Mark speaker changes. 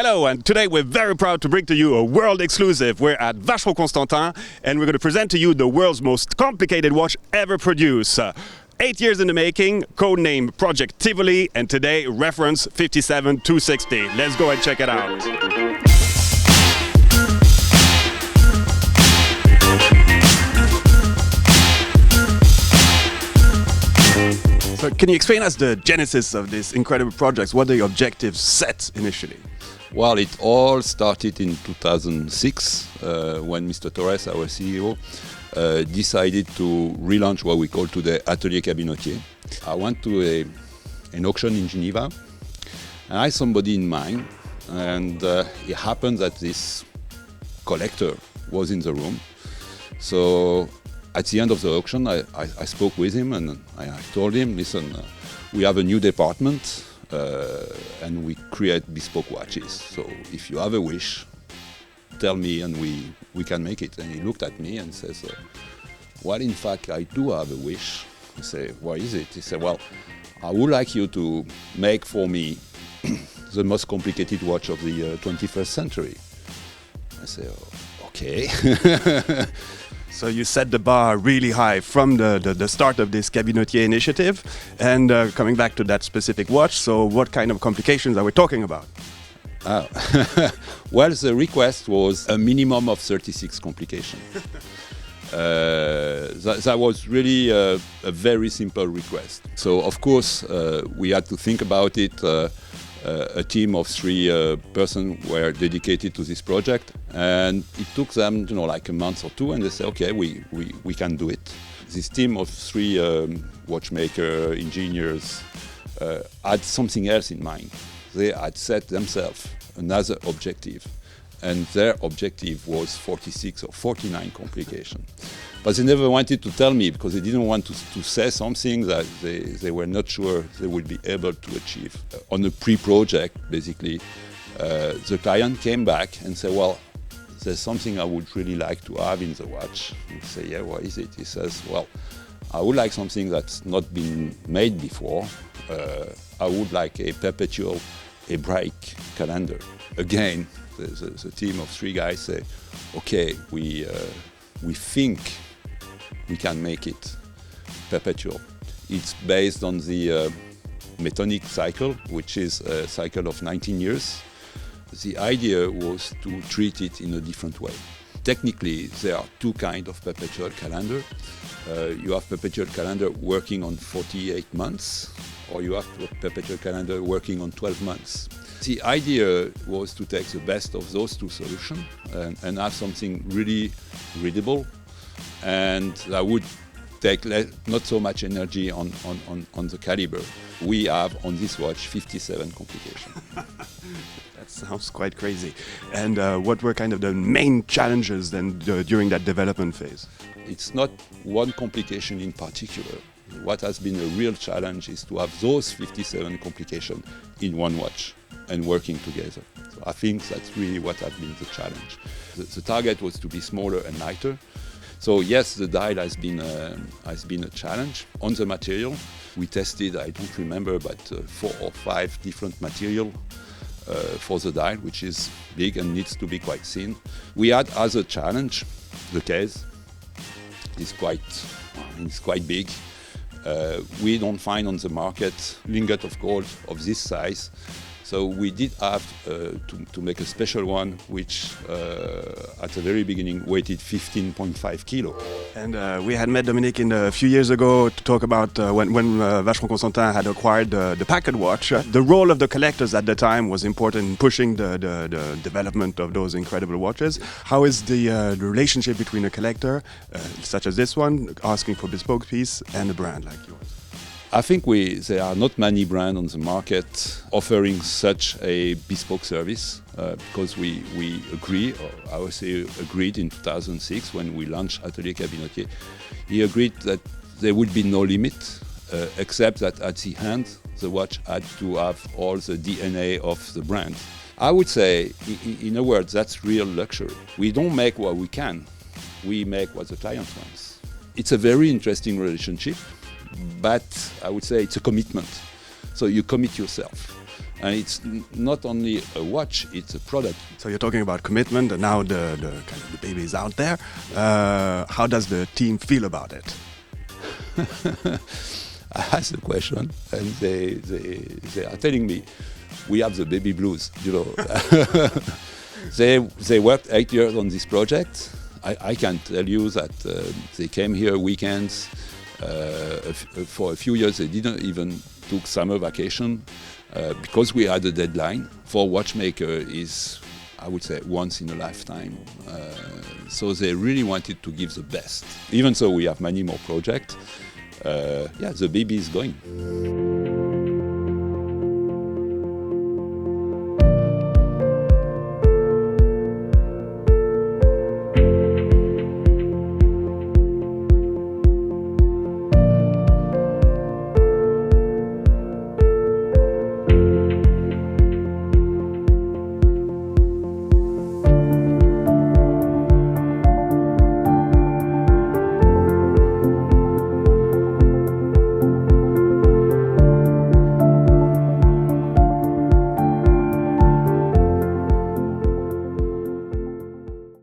Speaker 1: Hello, and today we're very proud to bring to you a world exclusive. We're at Vacheron Constantin, and we're going to present to you the world's most complicated watch ever produced. 8 years in the making, codenamed Project Tivoli, and today reference 57260. Let's go and check it out. So can you explain us the genesis of this incredible project? What are the objectives set initially?
Speaker 2: Well, it all started in 2006 when Mr. Torres, our CEO, decided to relaunch what we call today Atelier Cabinotiers. I went to an auction in Geneva, and I had somebody in mind, and it happened that this collector was in the room. So at the end of the auction, I spoke with him and I told him, listen, we have a new department and we create bespoke watches. So if you have a wish, tell me and we can make it. And he looked at me and says, well, in fact, I do have a wish. I say, what is it? He said, well, I would like you to make for me the most complicated watch of the 21st century. I say, oh, okay.
Speaker 1: So you set the bar really high from the start of this Cabinotier initiative, and coming back to that specific watch, so what kind of complications are we talking about?
Speaker 2: Well, the request was a minimum of 36 complications. That was really a very simple request. So of course we had to think about it. A team of 3 persons were dedicated to this project, and it took them, like a month or 2, and they said, okay, we can do it. This team of 3 watchmaker engineers had something else in mind. They had set themselves another objective, and their objective was 46 or 49 complications. But they never wanted to tell me because they didn't want to say something that they were not sure they would be able to achieve. On the pre-project, basically, the client came back and said, well, there's something I would really like to have in the watch. I say, yeah, what is it? He says, well, I would like something that's not been made before. I would like a perpetual hebraic calendar. Again, the team of 3 guys say, okay, we think we can make it perpetual. It's based on the Metonic cycle, which is a cycle of 19 years. The idea was to treat it in a different way. Technically, there are 2 kinds of perpetual calendar. You have perpetual calendar working on 48 months, or you have perpetual calendar working on 12 months. The idea was to take the best of those 2 solutions and have something really readable, and that would take not so much energy on the caliber. We have on this watch 57 complications.
Speaker 1: That sounds quite crazy. And what were kind of the main challenges then during that development phase?
Speaker 2: It's not one complication in particular. What has been a real challenge is to have those 57 complications in one watch and working together. So I think that's really what has been the challenge. The target was to be smaller and lighter. So yes, the dial has been a challenge. On the material, we tested, I don't remember, but 4 or 5 different materials for the dial, which is big and needs to be quite thin. We had as a challenge, the case is quite big. We don't find on the market lingot of gold of this size. So we did have to make a special one, which at the very beginning weighted 15.5 kilo.
Speaker 1: And we had met Dominique a few years ago to talk about when Vacheron Constantin had acquired the packet watch. The role of the collectors at the time was important in pushing the development of those incredible watches. How is the relationship between a collector, such as this one, asking for bespoke piece, and a brand like yours?
Speaker 2: I think there are not many brands on the market offering such a bespoke service because we agree, or I would say agreed in 2006 when we launched Atelier Cabinotiers. He agreed that there would be no limit except that at the end the watch had to have all the DNA of the brand. I would say, in a word, that's real luxury. We don't make what we can, we make what the client wants. It's a very interesting relationship. But I would say it's a commitment. So you commit yourself. And it's not only a watch, it's a product.
Speaker 1: So you're talking about commitment, and now the kind of the baby is out there. How does the team feel about it?
Speaker 2: I asked the question, and they are telling me, we have the baby blues, you know. They worked 8 years on this project. I can tell you that they came here weekends. For a few years, they didn't even took summer vacation because we had a deadline. For watchmaker is, I would say, once in a lifetime. So they really wanted to give the best. Even so, we have many more projects. Yeah, the baby is going.